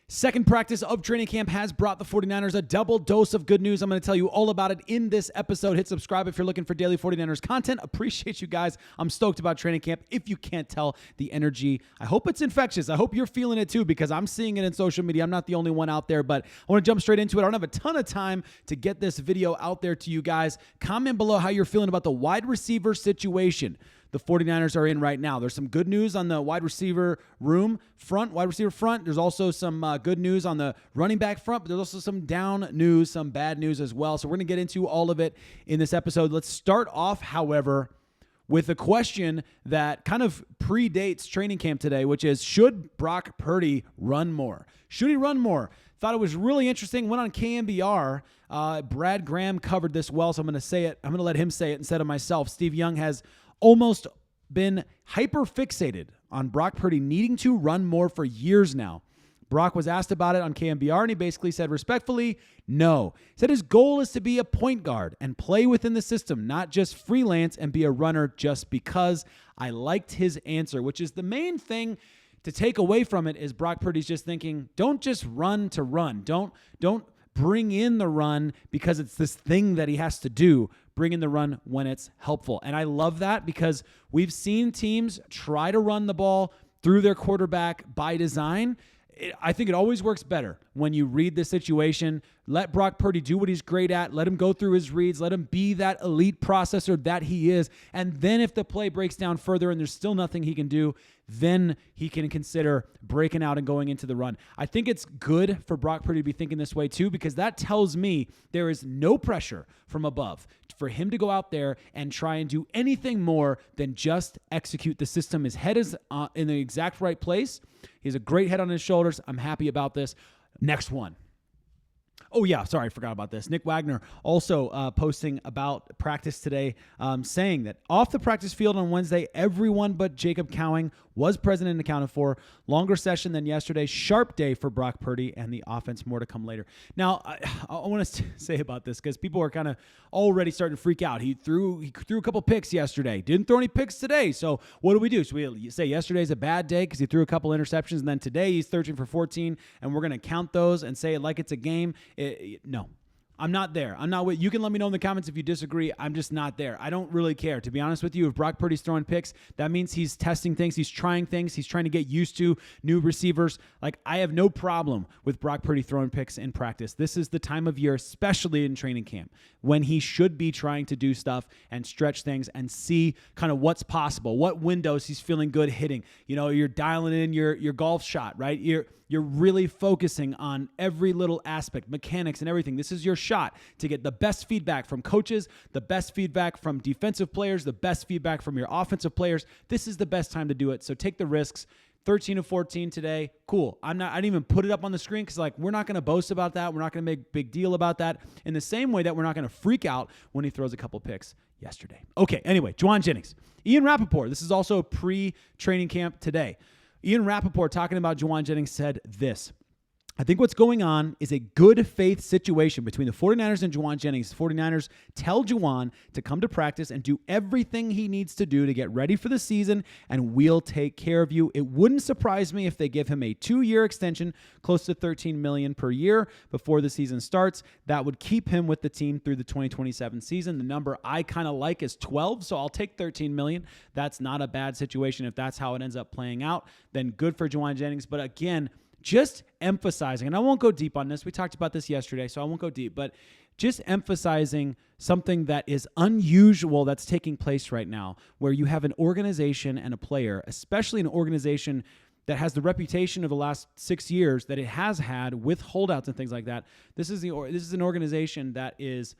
Second practice of training camp has brought the 49ers a double dose of good news. I'm going to tell you all about it in this episode. Hit subscribe if you're looking for daily 49ers content. Appreciate you guys. I'm stoked about training camp. If you can't tell, the energy, I hope it's infectious. I hope you're feeling it too, because I'm seeing it in social media. I'm not the only one out there, but I want to jump straight into it. I don't have a ton of time to get this video out there to you guys. Comment below how you're feeling about the wide receiver situation the 49ers are in right now. There's some good news on the wide receiver front. There's also some good news on the running back front, but there's also some down news, some bad news as well. So we're going to get into all of it in this episode. Let's start off, however, with a question that kind of predates training camp today, which is, should Brock Purdy run more? Should he run more? Thought it was really interesting. Went on KMBR. Brad Graham covered this well, so I'm going to say it. I'm going to let him say it instead of myself. Steve Young has almost been hyper-fixated on Brock Purdy needing to run more for years now. Brock was asked about it on KMBR, and he basically said respectfully, no. He said his goal is to be a point guard and play within the system, not just freelance and be a runner just because. I liked his answer, which is the main thing to take away from it, is Brock Purdy's just thinking, don't just run to run. Don't bring in the run because it's this thing that he has to do. Bring in the run when it's helpful. And I love that, because we've seen teams try to run the ball through their quarterback by design. I think it always works better when you read the situation. Let Brock Purdy do what he's great at. Let him go through his reads. Let him be that elite processor that he is. And then if the play breaks down further and there's still nothing he can do, then he can consider breaking out and going into the run. I think it's good for Brock Purdy to be thinking this way too, because that tells me there is no pressure from above for him to go out there and try and do anything more than just execute the system. His head is in the exact right place. He has a great head on his shoulders. I'm happy about this. Next one. Oh, yeah, sorry, I forgot about this. Nick Wagner also posting about practice today, saying that off the practice field on Wednesday, everyone but Jacob Cowing was present and accounted for. Longer session than yesterday. Sharp day for Brock Purdy and the offense. More to come later. Now, I want to say about this, because people are kind of already starting to freak out. He threw a couple picks yesterday. Didn't throw any picks today. So what do? So we say yesterday's a bad day because he threw a couple interceptions, and then today he's 13 for 14, and we're going to count those and say it like it's a game. No. I'm not there. I'm not with you. Can let me know in the comments if you disagree. I'm just not there. I don't really care. To be honest with you, if Brock Purdy's throwing picks, that means he's testing things. He's trying things. He's trying to get used to new receivers. Like, I have no problem with Brock Purdy throwing picks in practice. This is the time of year, especially in training camp, when he should be trying to do stuff and stretch things and see kind of what's possible, what windows he's feeling good hitting. You know, you're dialing in your golf shot, right? You're really focusing on every little aspect, mechanics and everything. This is your shot to get the best feedback from coaches, the best feedback from defensive players, the best feedback from your offensive players. This is the best time to do it. So take the risks. 13 of 14 today. Cool. I didn't even put it up on the screen because, we're not going to boast about that. We're not going to make a big deal about that, in the same way that we're not going to freak out when he throws a couple picks yesterday. Okay, anyway, Juwan Jennings. Ian Rappaport, this is also pre-training camp today. Ian Rappaport, talking about Juwan Jennings, said this: I think what's going on is a good faith situation between the 49ers and Juwan Jennings. The 49ers tell Juwan to come to practice and do everything he needs to do to get ready for the season, and we'll take care of you. It wouldn't surprise me if they give him a 2-year extension, close to $13 million per year before the season starts. That would keep him with the team through the 2027 season. The number I kind of like is 12, so I'll take $13 million. That's not a bad situation. If that's how it ends up playing out, then good for Juwan Jennings. But again, just emphasizing, and I won't go deep on this. We talked about this yesterday, so I won't go deep, but just emphasizing something that is unusual that's taking place right now, where you have an organization and a player, especially an organization that has the reputation of the last 6 years that it has had with holdouts and things like that. This is an organization that is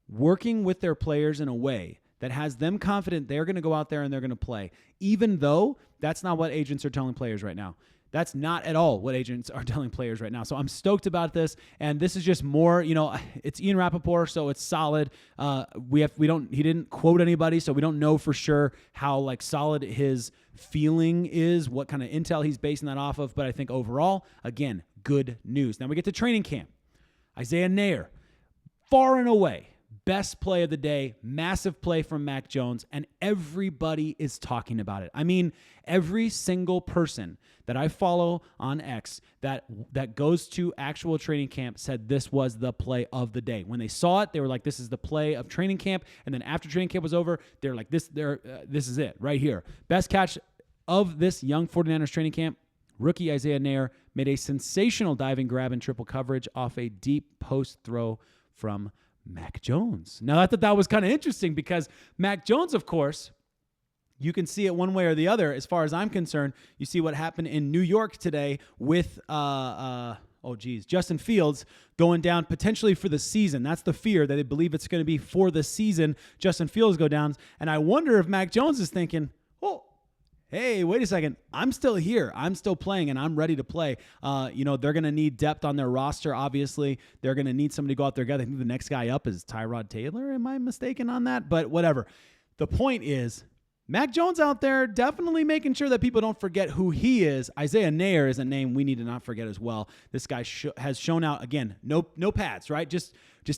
working with their players in a way that has them confident they're going to go out there and they're going to play, even though that's not what agents are telling players right now. That's not at all what agents are telling players right now. So I'm stoked about this, and this is just more, it's Ian Rappaport, so it's solid. He didn't quote anybody, so we don't know for sure how solid his feeling is, what kind of intel he's basing that off of. But I think overall, again, good news. Now we get to training camp. Isaiah Nair, far and away Best play of the day, massive play from Mac Jones, and everybody is talking about it. I mean, every single person that I follow on X that goes to actual training camp said this was the play of the day. When they saw it, they were like, this is the play of training camp. And then after training camp was over, they're like, this is it right here. Best catch of this young 49ers training camp. Rookie Isaiah Nair made a sensational diving grab and triple coverage off a deep post throw from Mac Jones. Now, I thought that was kind of interesting because Mac Jones, of course, you can see it one way or the other. As far as I'm concerned, you see what happened in New York today with Justin Fields going down potentially for the season. That's the fear, that they believe it's going to be for the season. Justin Fields go down, and I wonder if Mac Jones is thinking, oh, hey, wait a second. I'm still here. I'm still playing, and I'm ready to play. They're going to need depth on their roster, obviously. They're going to need somebody to go out there together. I think the next guy up is Tyrod Taylor. Am I mistaken on that? But whatever. The point is, Mac Jones out there definitely making sure that people don't forget who he is. Isaiah Nair is a name we need to not forget as well. This guy has shown out, again, no pads, right? Just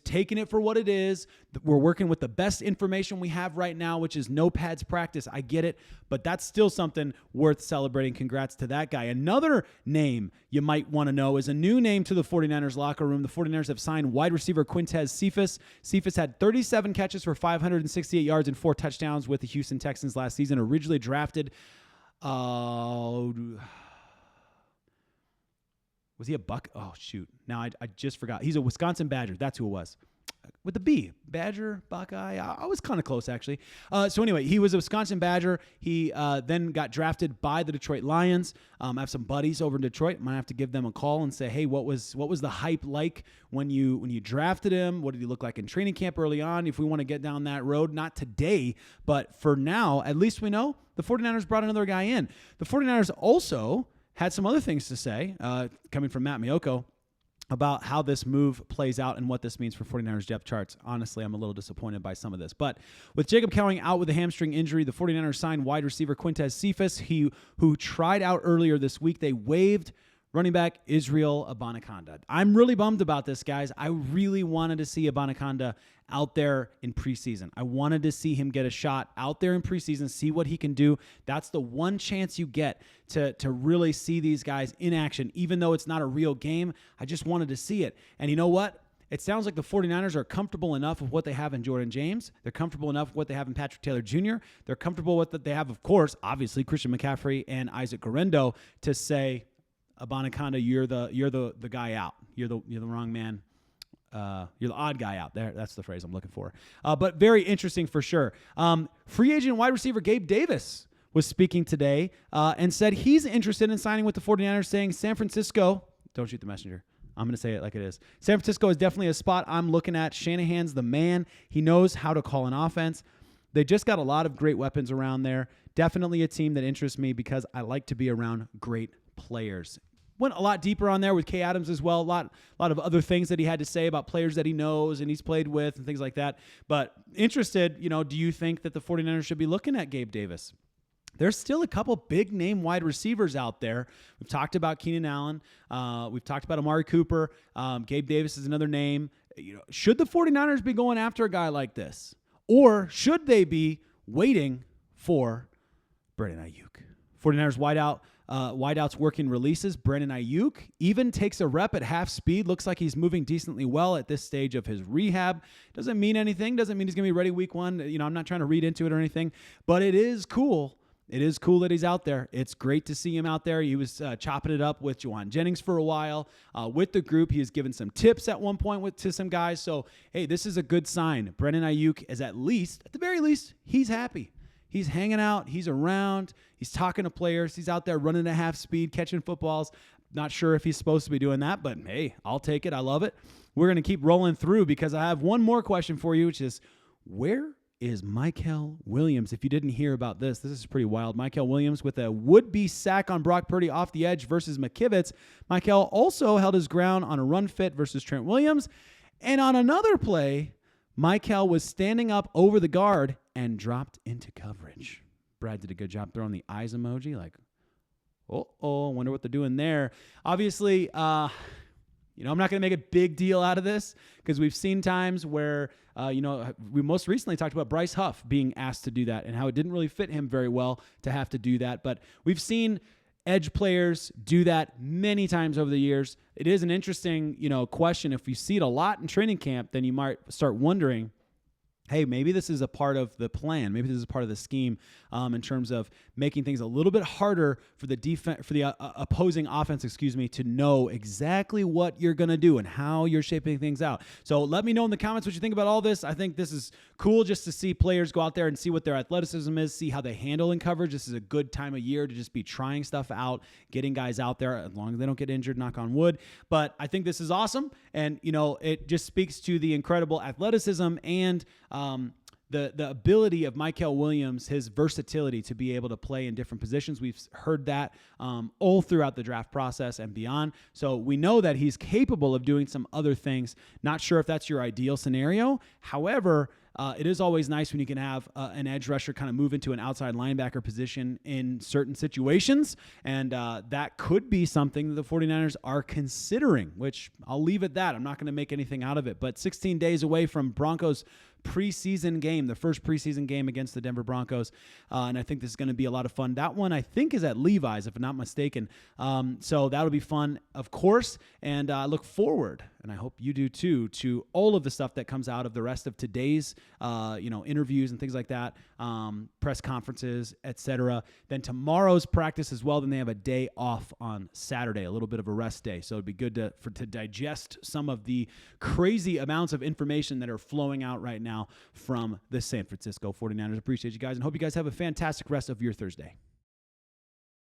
taking it for what it is. We're working with the best information we have right now, which is no pads practice. I get it, but that's still something worth celebrating. Congrats to that guy. Another name you might want to know is a new name to the 49ers locker room. The 49ers have signed wide receiver Quintez Cephus. Cephus had 37 catches for 568 yards and 4 touchdowns with the Houston Texans last season. Originally drafted, was he a Buck? Oh, shoot. Now I just forgot. He's a Wisconsin Badger. That's who it was. With the B. Badger, Buckeye. I was kind of close, actually. So anyway, he was a Wisconsin Badger. He then got drafted by the Detroit Lions. I have some buddies over in Detroit. Might have to give them a call and say, hey, what was the hype like when you drafted him? What did he look like in training camp early on? If we want to get down that road, not today, but for now, at least we know the 49ers brought another guy in. The 49ers also had some other things to say, coming from Matt Miyoko, about how this move plays out and what this means for 49ers depth charts. Honestly, I'm a little disappointed by some of this. But with Jacob Cowing out with a hamstring injury, the 49ers signed wide receiver Quintez Cephus, who tried out earlier this week. They waived running back Israel Abanikanda. I'm really bummed about this, guys. I really wanted to see Abanikanda out there in preseason. I wanted to see him get a shot out there in preseason, see what he can do. That's the one chance you get to really see these guys in action, even though it's not a real game. I just wanted to see it. And you know what? It sounds like the 49ers are comfortable enough with what they have in Jordan James. They're comfortable enough with what they have in Patrick Taylor Jr. They're comfortable with what they have, of course, obviously, Christian McCaffrey and Isaac Guerrero, to say, Abanikanda, you're the guy out. You're the wrong man. You're the odd guy out there. That's the phrase I'm looking for. But very interesting for sure. Free agent wide receiver Gabe Davis was speaking today and said he's interested in signing with the 49ers, saying San Francisco, don't shoot the messenger. I'm going to say it like it is. San Francisco is definitely a spot I'm looking at. Shanahan's the man. He knows how to call an offense. They just got a lot of great weapons around there. Definitely a team that interests me because I like to be around great players. Went a lot deeper on there with Kay Adams as well. A lot of other things that he had to say about players that he knows and he's played with and things like that. But interested, do you think that the 49ers should be looking at Gabe Davis? There's still a couple big name wide receivers out there. We've talked about Keenan Allen. We've talked about Amari Cooper. Gabe Davis is another name. Should the 49ers be going after a guy like this? Or should they be waiting for Brandon Aiyuk? 49ers wideouts working releases. Brandon Aiyuk even takes a rep at half speed. Looks like he's moving decently well at this stage of his rehab. Doesn't mean anything. Doesn't mean he's going to be ready week one. I'm not trying to read into it or anything, but it is cool. It is cool that he's out there. It's great to see him out there. He was chopping it up with Juwan Jennings for a while. With the group, he has given some tips at one point to some guys. So, hey, this is a good sign. Brandon Aiyuk is at the very least, he's happy. He's hanging out. He's around. He's talking to players. He's out there running at half speed, catching footballs. Not sure if he's supposed to be doing that, but hey, I'll take it. I love it. We're going to keep rolling through because I have one more question for you, which is, where is Mykel Williams? If you didn't hear about this is pretty wild. Mykel Williams with a would-be sack on Brock Purdy off the edge versus McKivitz. Mykel also held his ground on a run fit versus Trent Williams. And on another play, Mykel was standing up over the guard and dropped into coverage. Brad did a good job throwing the eyes emoji, like, I wonder what they're doing there. Obviously, I'm not going to make a big deal out of this because we've seen times where, we most recently talked about Bryce Huff being asked to do that and how it didn't really fit him very well to have to do that. But we've seen edge players do that many times over the years. It is an interesting, question. If you see it a lot in training camp, then you might start wondering, hey, maybe this is a part of the plan. Maybe this is part of the scheme in terms of making things a little bit harder for the opposing offense, to know exactly what you're going to do and how you're shaping things out. So let me know in the comments what you think about all this. I think this is cool just to see players go out there and see what their athleticism is, see how they handle in coverage. This is a good time of year to just be trying stuff out, getting guys out there as long as they don't get injured, knock on wood. But I think this is awesome. And, it just speaks to the incredible athleticism and the ability of Mykel Williams, his versatility to be able to play in different positions. We've heard that all throughout the draft process and beyond. So we know that he's capable of doing some other things. Not sure if that's your ideal scenario. However, it is always nice when you can have an edge rusher kind of move into an outside linebacker position in certain situations. And that could be something that the 49ers are considering, which I'll leave at that. I'm not going to make anything out of it. But 16 days away from Broncos preseason game, the first preseason game against the Denver Broncos. And I think this is going to be a lot of fun. That one, I think, is at Levi's, if I'm not mistaken. So that'll be fun, of course. And I look forward, and I hope you do too, to all of the stuff that comes out of the rest of today's, interviews and things like that, press conferences, etc. Then tomorrow's practice as well. Then they have a day off on Saturday, a little bit of a rest day. So it'd be good to digest some of the crazy amounts of information that are flowing out right now from the San Francisco 49ers. Appreciate you guys and hope you guys have a fantastic rest of your Thursday.